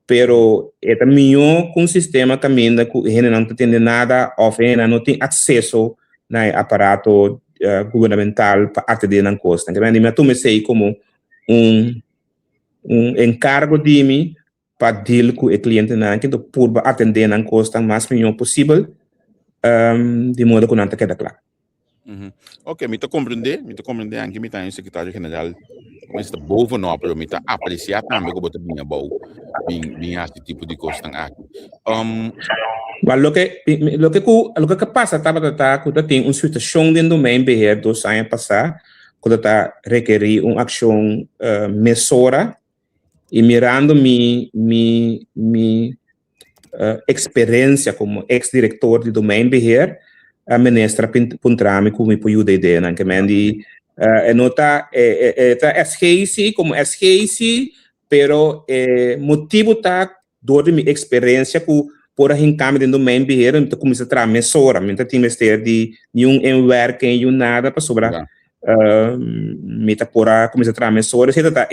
pero é melhor que um sistema também que generar não tem nada ou não tem acesso ao aparato governamental para atender na costa. Então, eu sei como encargo de mim para deal com o cliente então por atender na costa mais melhor possível de modo que não quede claro. Ok, me está compreender aqui me está em secretário geral mas está bovenop me está apreciar também como está bem bom bem esse tipo de coisa aqui. Mas o que passa tá que tem uma situação dentro do meio ambiente 2 anos passar quando tá requerir uma ação mesura e mirando minha experiência como ex-diretor de domain beheer, a ministra puntrami como me pode ideia, né? Que mendi nota SGC como SGC, pero motivo tá dor minha experiência por a rincame dentro do domain beheer, então começa a trazer mesura, então tem mestre de nenhum enwerk e nada para sobrar, me tá por a começa a trazer mesura, se tá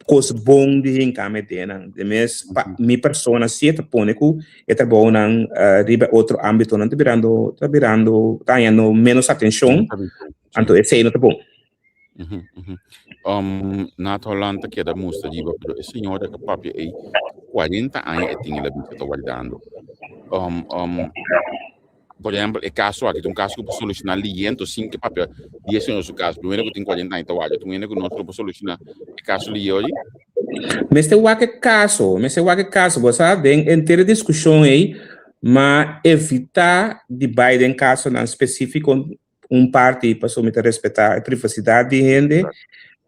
coisa bom de rincame dentro, de mes minha persona se tá põe que é tá bom não riba outro âmbito não tá virando tá indo menos atenção, então esse aí não tá bom. Na Holanda que da mostra de pero esse senhor que papi aí 40 anos e tinha la vista tá guardando. Por exemplo, o caso aqui, um caso que eu solucionar ali, então sim que papi 10 anos o caso, primeiro que tem 40 anos tá guardando, primeiro que nós vamos solucionar o caso ali hoje. Mas tem o caso, você tem inteira discussão aí, mas evitar de Biden caso não específico parte para somente respeitar a privacidade de gente,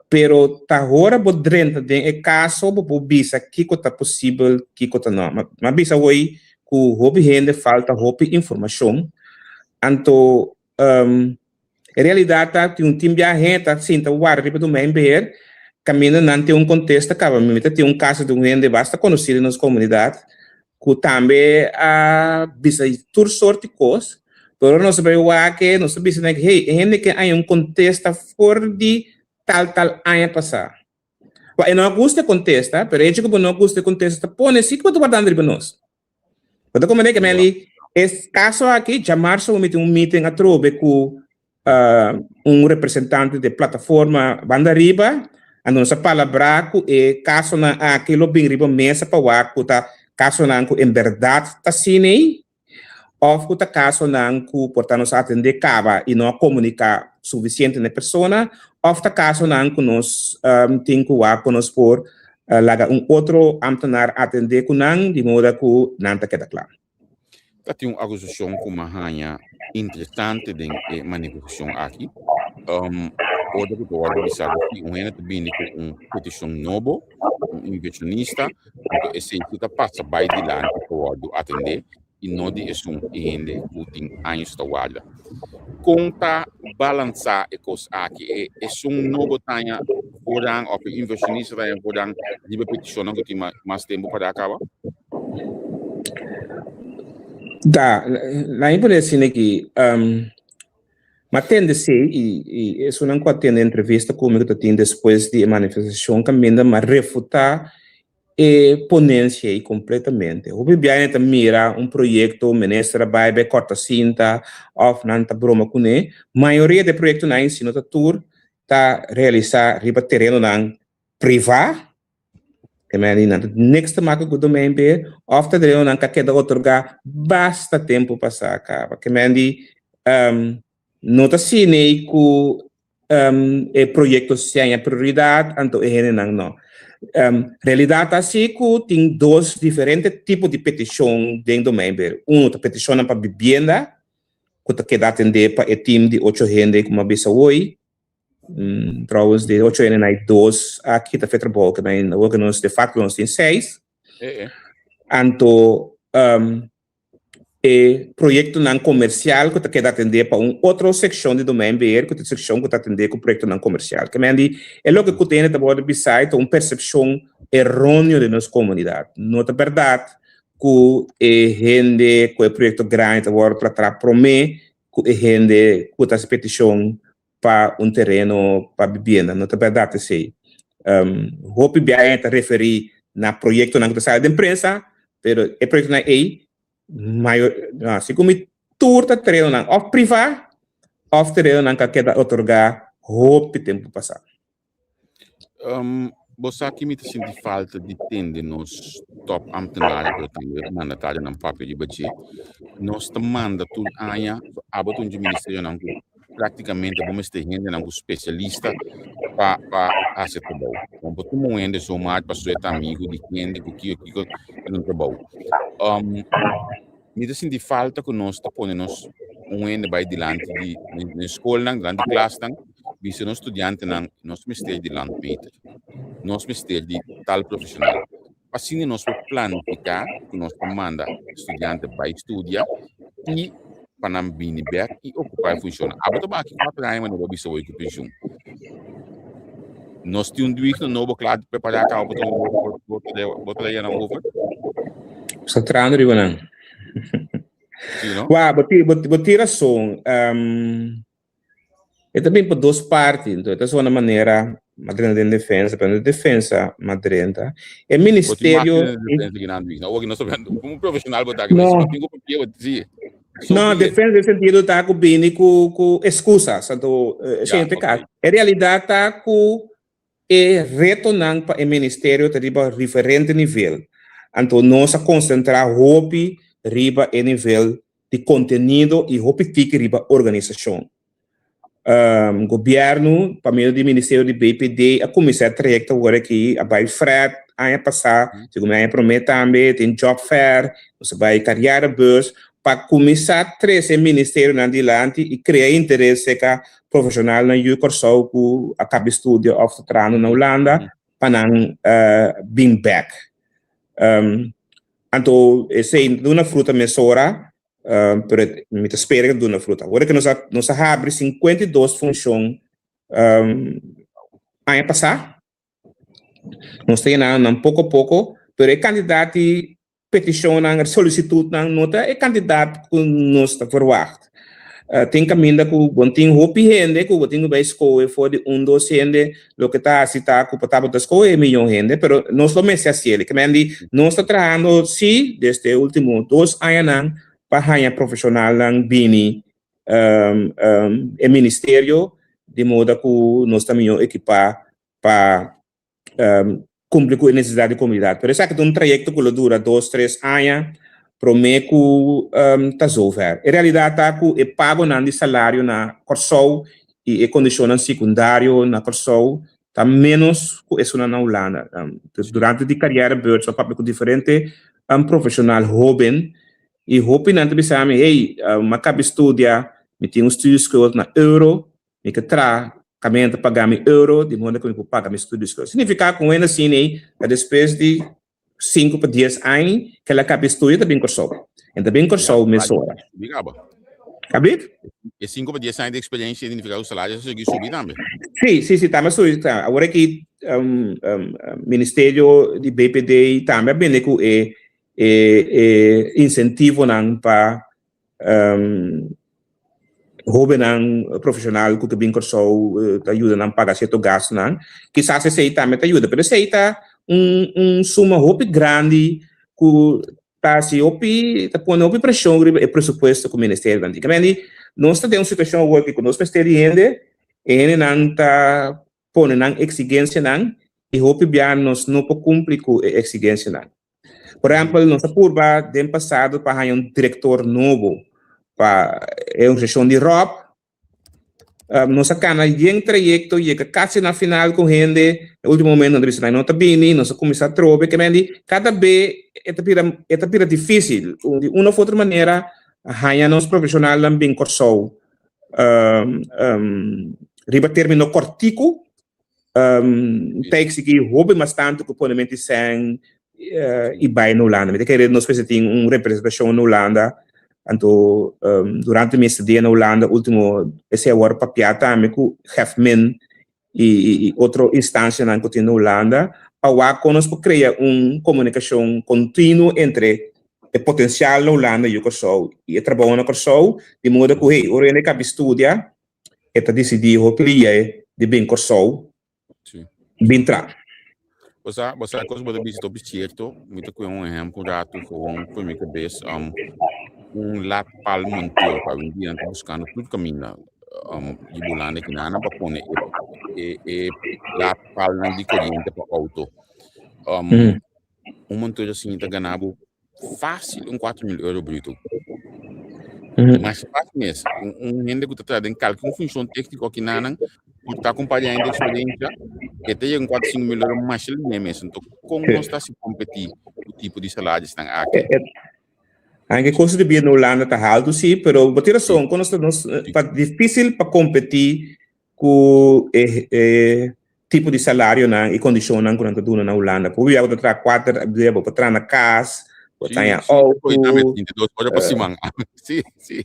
pero tá agora bo drenta tem é caso bo bisa que tá possível que tá não, mas bisa hoje que hobby gente falta hobby informação, anto em realidade tá tem time de gente tá sim tá guarda riba do member caminho não tem contexto acaba me tem caso de gente basta conhecer nas comunidades que também a bisa tur sorte coisa, pero não sabe que não sabe se né hey gente que há contexto fora de tal ano passar. E não gosta contesta, pero é que não gosta contesta, põe assim que tu guardando riba nós. Quando como é que ali esse caso aqui, chamar só um meeting a trobe com representante de plataforma banda riba, a nossa palavra e caso na aquilo bem riba mesa para o tá caso na em verdade tá cine ou que caso não que portanto atender cava e não comunicar suficiente na pessoa ou caso não que nós tem que nós por outro amtenar atender com não de modo que não está queda claro. Tem uma acusação com uma ranha interessante de manipulação aqui. Outra que eu acho que é uma petição nova, inversionista, que essência passa by de lá que eu atender e não de um ende que tem anos da guarda. Conta balançar e coisa aqui é novo tanha porang ou inversionista tanha porang de petição que tem mais tempo para acabar. Da, na impressão é que mas tende a ser, e isso não pode ter na entrevista comigo que tem depois de manifestação, caminha, mas refutar e ponência aí completamente. O Bibiane também mira projeto, ministra vai corta cinta, ou não tá broma com ele. Maioria de projetos na ensino da tour tá realizar riba terreno não privado. Que me ali na next marca que do member, ofta de não que queda otorgar basta tempo passar acaba. Que me ali nota cine que projetos sejam prioridade, então é não. Realidade assim que tem dois diferentes tipos de petição dentro do member. A petição para vivienda, que queda atender para o time de 8 gente como a bisa hoje. Trouxe de 8 anos aí 2 aqui tá feito bom que bem o nós de fato nós tem 6 anto projeto não comercial que tá quer atender para outra secção de domain BR que tá secção que tá atender com projeto não comercial que bem é logo que tem tá bom beside uma percepção errônea de nossa comunidade não é verdade que gente que o projeto grande agora para prometer que gente que tá petição para terreno para vivienda, não é verdade sei. Hope bem está referir na projeto na que sai da imprensa, pero o projeto na maior, assim como turta terreno na ou privado, ou terreno na que queda otorgar hope tempo passado. Você aqui me sente falta de tender nos top ambtenares que também mandatário no papel de budget. Nós manda tudo aia, abotum de ministério não praticamente vamos ter gente não especialista para fazer trabalho. Então, todo mundo ainda somar para ser amigo de gente que não trabalha. Me sente falta que nós ponemos ainda vai diante de na escola, na classe, visa nós estudantes nós ministério de landmeter, nós ministério de tal profissional. Assim nós planificar que nós manda estudante para estudar e para não vir back e ocupar a função. Agora aqui 4 anos não vou bisa hoje que pension. Nós temos Dwigno novo claro preparar a cabo botar aí na over. Só trando riba não. Sim, não? Uau, botir razão. É também por duas partes, então essa é uma maneira madrena de defesa, para a defesa madrena. É ministério. Como profissional botar aqui, mas eu tenho que dizer. Não, defende nesse sentido tá com bem com excusas, então, gente, okay. a realidade tá com retornando para o ministério de riba diferente nível. Então, nós a concentrar hopi riba em nível de conteúdo e hopi fica riba organização. Governo, para meio do ministério de BPD, a começar a trajecto agora aqui, a vai fret, a passar, segundo a promete também, tem job fair, você vai carreira bus, para começar a trazer o ministério na adiante e criar interesse que profissional na curso que acaba estudo of trano na Holanda, para não being back. Então, esse é uma fruta mesora, pero me espera que uma fruta. Agora que nós abre 52 funções ano passado, nós temos pouco a pouco, pero é candidato petição, solicitude, nota é candidato que nós está verwacht. Tem caminho com o tem hopi gente, que o tem vai escolher for de 2 gente, lo que está se está com para botar escolher milhão gente, pero nós não me se assim, que me nós está trabalhando sim desde último 2 anos para ganhar profissional lang bini o ministério de modo que nós também equipar para cumprir com a necessidade da comunidade. Por isso é que um trajeto que dura 2, 3 anos, promete que está resolver. Em realidade, está que o pago de salário na corso e a condição secundário na corso está menos que isso na Holanda. Durante a carreira, eu sou com diferente profissional jovem e jovem não te sabe, hey, eu acabo de estudar, me tenho estudos na euro, me que caminho pagar euro, de modo que eu pagar meus estudos. Significa que ainda assim, depois de 5 para 10 anos, que ela acaba de estudar, também cursou. E também cursou mesora. Cabe? E 5 para 10 anos de experiência, significa que o salário seguir subir também? Sim, está mais subindo. Agora que Ministério de BPD também bem com incentivo para jovem profissional que bem cursou ajuda a pagar certo gasto, quizás esse também ajuda, mas esse está suma hope grande que está se está pondo pressão sobre o pressuposto do ministério. Antigamente nós temos uma situação agora que nós ministério ainda não está pondo exigência e hope bem nós não podemos cumprir com a exigência. Por exemplo, nossa curva do passado para um diretor novo para uma gestão de roupa, nossa cana em trajeto e quase na final com gente, no último momento não está bem, nós começamos a trocar, que cada vez é difícil, de uma ou outra maneira, a nosso profissional também cursou, riba terminou cortico, tem que roubar bastante que provavelmente sem e vai na Holanda, mas que nós precisamos uma representação na Holanda. Então, durante o mês de na Holanda, último, esse é o papel também com Hefman e outra instância na Holanda, para nós criar uma comunicação contínua entre o potencial na Holanda e o Kosovo. E o trabalho na Kosovo, de modo que, hey, o René que estuda, está decidido que é de bem Kosovo, bem tra. Você coisa pode visitar o certo, muito com exemplo dado com primeira vez lat parlamentar para um dia buscando tudo caminho de Bolanda que nada para pôr lat parlamentar de corrente para auto montor assim está ganhando fácil 4.000 euros bruto. Mas fácil mesmo gente que está trazendo cálculo função técnica que nada está acompanhando a experiência e tem 4.000 euros mais mesmo. Então como nós está se competir o tipo de salário estão aqui. Anche il costo di vita in Olanda è alto, sì, però la ragione è difficile per competere con il tipo di salario e condizioni che non danno in Olanda. Poi abbiamo tra 4, abbiamo tra una casa, potrà auto. Sì, sì.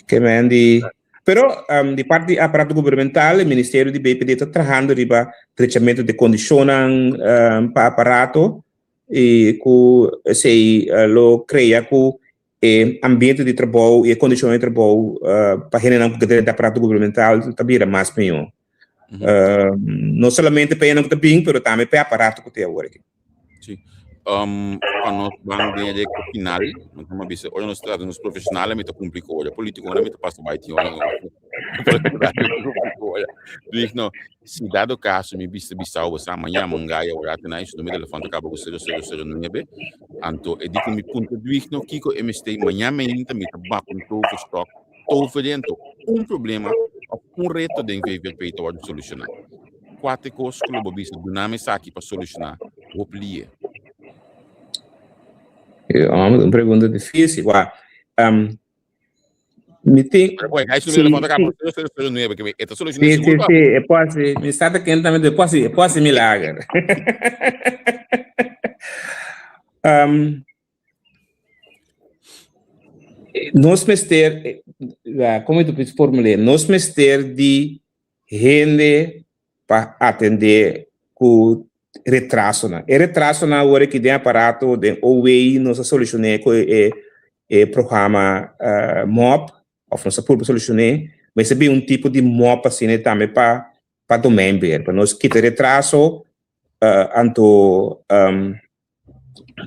Che mendi. Però di parte dell'apparato governmentale, il Ministero di BPD sta lavorando per il trattamento di condizioni per l'apparato. E que se lo cria que ambiente de trabalho e condições de trabalho para generar um grande aparato governamental também é mais melhor. Não somente para não ter bem, mas também para aparato que tem agora aqui. Sim. para nós vamos de recto final, então bisa olha nós tratamos nos profissionais me complicou, olha político me passa vai tinha olha complicou olha Dwigno se dado caso me bisa você amanhã mangaia ora tena isso no meio telefone acaba com 0009 anto e dico mi punto Dwigno kiko MST manhã me inta me tá com todo stock todo dentro problema reto de VVRP to solucionar quatro coisas que o bisa do nome aqui para solucionar o plie. É uma pergunta difícil. Me tem. Sim, é quase. Me está quente também, é quase milagre. Nós ministério, como eu formulei, nós ministério de rende para atender com retraso na. E retraso na hora que tem aparato de OEI nós solucionei com o programa MOP, ou nós por solucionar, mas é bem um tipo de MOP assim também para domain para nós quitar retraso, anto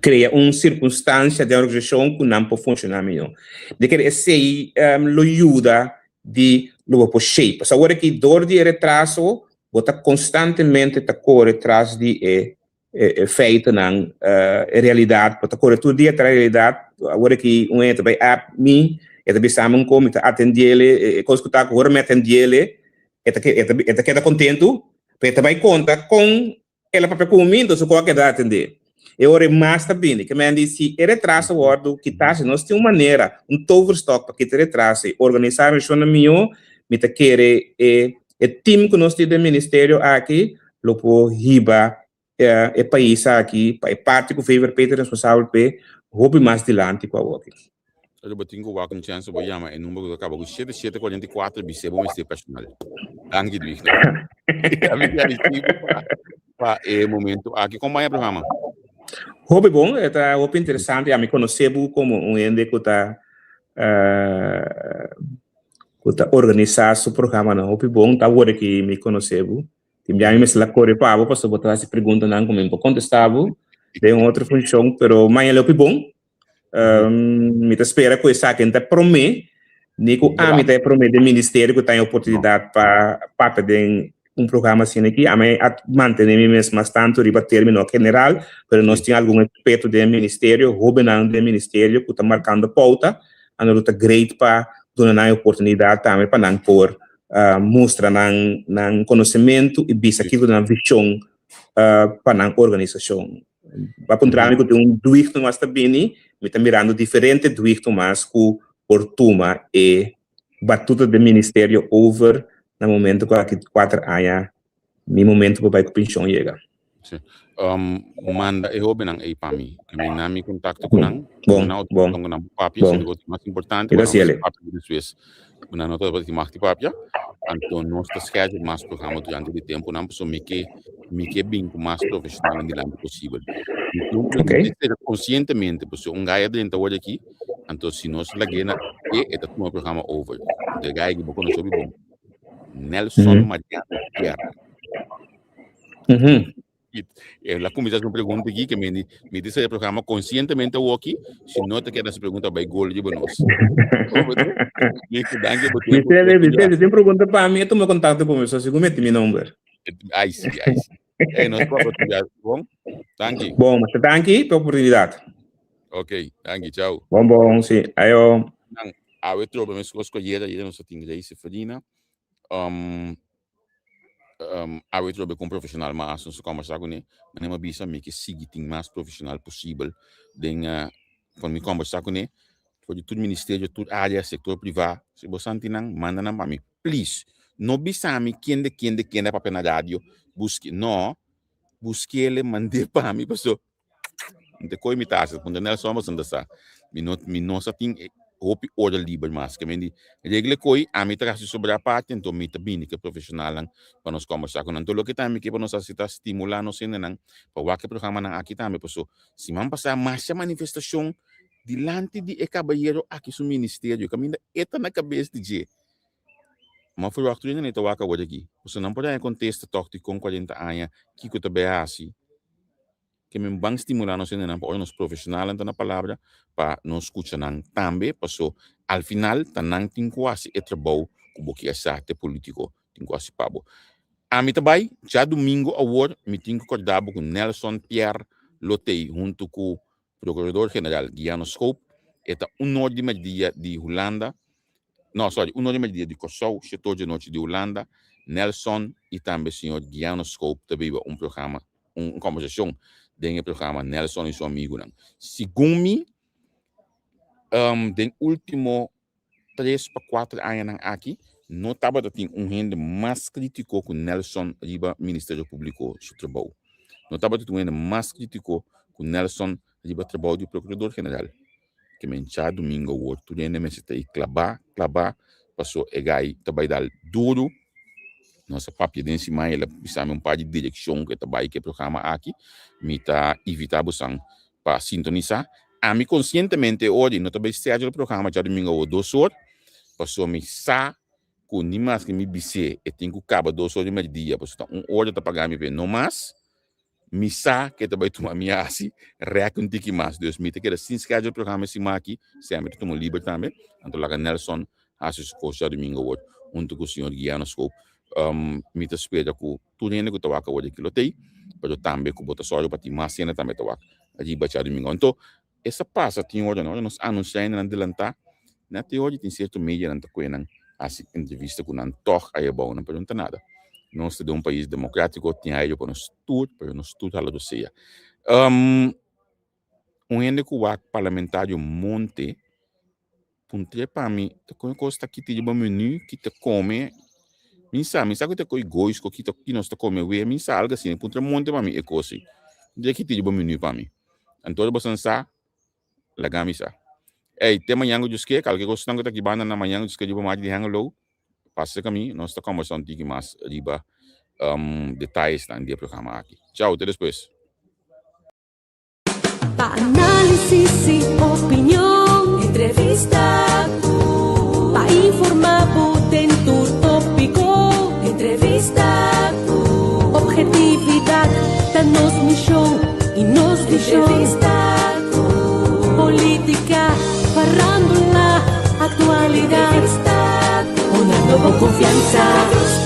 cria uma circunstância de organização que não pode funcionar melhor. De que esse lo ajuda de lo por shape. Só agora que dor de retraso, bota constantemente tá corre atrás de feito na realidade, bota corre todo dia atrás da realidade. Agora que entra by app me, também sabe como atender ele, coisa que tá agora me atender ele, queda contento, porque também conta com ela própria comida, só qualquer dá atender. E ora mais também, que me disse, retraso o que tá, nós temos uma maneira, toverstock para que te retrase, organizar isso na minha, me te querer o time que nós temos do ministério aqui, lo por riba e país aqui, para parte que o VVRP é responsável por roubo mais adiante com a outra. Eu vou ter que colocar uma chance para chamar o número do cabo 7744 bicebo mas personal. Danke Dwigno. Para o momento aqui acompanha o programa. Hobby bom, é hobby interessante, a me conhecer como um ende que está organizar o programa não hobby bom, tá agora que me conhecer, tem já me lá corre para vou passar botar essa pergunta não como eu contestar, tem outra função, pero mas é hobby bom, me te espera que essa que ainda promete, nico a me te promete do ministério que tem oportunidade para ter programa assim aqui, a mim manter mesmo tanto riba termino general, pero nós temos algum aspecto do ministério, robinando do ministério que está marcando pauta, a nós está great para dar oportunidade também para não por mostrar não conhecimento e bisa aquilo na visão para não organização. Para pontuar que tem Dwigno mas também, me está mirando diferente Dwigno mas que por turma e batuta do ministério over no momento que aqui 4 anos, no momento que vai com pensão chega. Sim. Manda eu benang aí para mim, que me nami contato com nang, bom, nang papia, se negócio mais importante, mas ele. Uma nota para ti marcar papia, então nós está schedule mais programa durante o tempo, não pessoa me que bem com mais profissional no lado possível. Então, conscientemente, pessoa gaia dentro hoje aqui, então se nós lagena é um programa over, de gaia que bom sobre bom. Nelson Mariano Guerra. La conversação pergunta aqui que me disse o programa conscientemente o aqui, se não te quer essa pergunta vai gol de nós. Me tem pergunta para mim, tu me contato com você, segundo meu número. Aí sim. É nós próprio bom. Thank you. Bom, mas thank you pela oportunidade. Ok, thank you, tchau. Bom, sim. Aí eu eu trouxe minhas coisas aí não só tinha isso fadina. Eu trouxe com profissional mas nós conversar com ele, mas não bisa me que siga tem mais profissional possível den quando me conversar com ele, for de todo ministério, toda área, setor privado, se você não manda na mim, please, não bisa me quem de papel na rádio, busque ele mande para mim, pessoal. De coi imitação, quando não somos ainda sa, me não só tem hope order livre mas que me regle coi a mim traz sobre a parte então me também que profissional para nós conversar com então lo que também que para nós está estimular nós ainda para o que programa na aqui também pessoal se man passar mais manifestação dilante de caballero aqui no ministério que ainda eta na cabeça de mas foi o que ainda então waka hoje aqui você não pode contestar toque com 40 anos que também assim que me van estimular nos para nos profissionais na palavra para nos escutar também passou al final tanang tem quase trabalho como que é político tem quase pabo a mim também já domingo award me tenho acordado com Nelson Pierre Lotei junto com o procurador-geral Guiano Scope eta de media de Holanda de media de Kosovo setor de noite de Holanda Nelson e também o senhor Guiano Scope também programa conversação dentro do programa Nelson e seu amigo segundo den último 3 para 4 anos aqui não estava tendo rende mais crítico com Nelson riba Ministério Público do Trabalho não estava tendo rende mais crítico com Nelson riba Trabalho do Procurador-Geral que me enxá domingo o outro rende me se tem clavar passou egai também dar duro nossa papia dentro cima ela precisa par de direção que também que programa aqui me tá evitar buscar para sintonizar a mim conscientemente hoje não também seja o programa já domingo ou 2 horas passou me sa com nimas que me bise e tenho que acabar 2 horas de meio-dia passou 1 hora para pagar me bem não mais me sa que também toma minha assim reaconte que mais Deus me te quer assim schedule o programa assim aqui sempre tomo livre também então lá Nelson acho que já domingo hoje junto com o senhor Guiano Scope me te espera com tudo ainda que eu toca hoje que lotei mas também com botar só para ti mais cena também toca ali baixar domingo então essa passa tinha hora não nós anunciando na adelantar na teoria tem certo meio na coisa assim entrevista com não toca aí bom não pergunta nada nós temos país democrático tem aí para nós tudo a lado seja ainda que o parlamentário monte puntre para mim te costa que te dá menu que te come minsa que te coi gois que nós te come we minsa algo assim puntre monte para mim é coisa de que te dá menu para mim então você sa la gamisa tema yang just que calque gostam que aqui banda na manhã just que de mais de hangalo passa caminho nós está conversando aqui mais riba detalhes do dia programa aqui tchau até depois Análisis y opinión, entrevista, pa informar potente tópico, entrevista, objetividad, danos misión y nos entrevista, política, farándula, actualidad, una nueva confianza.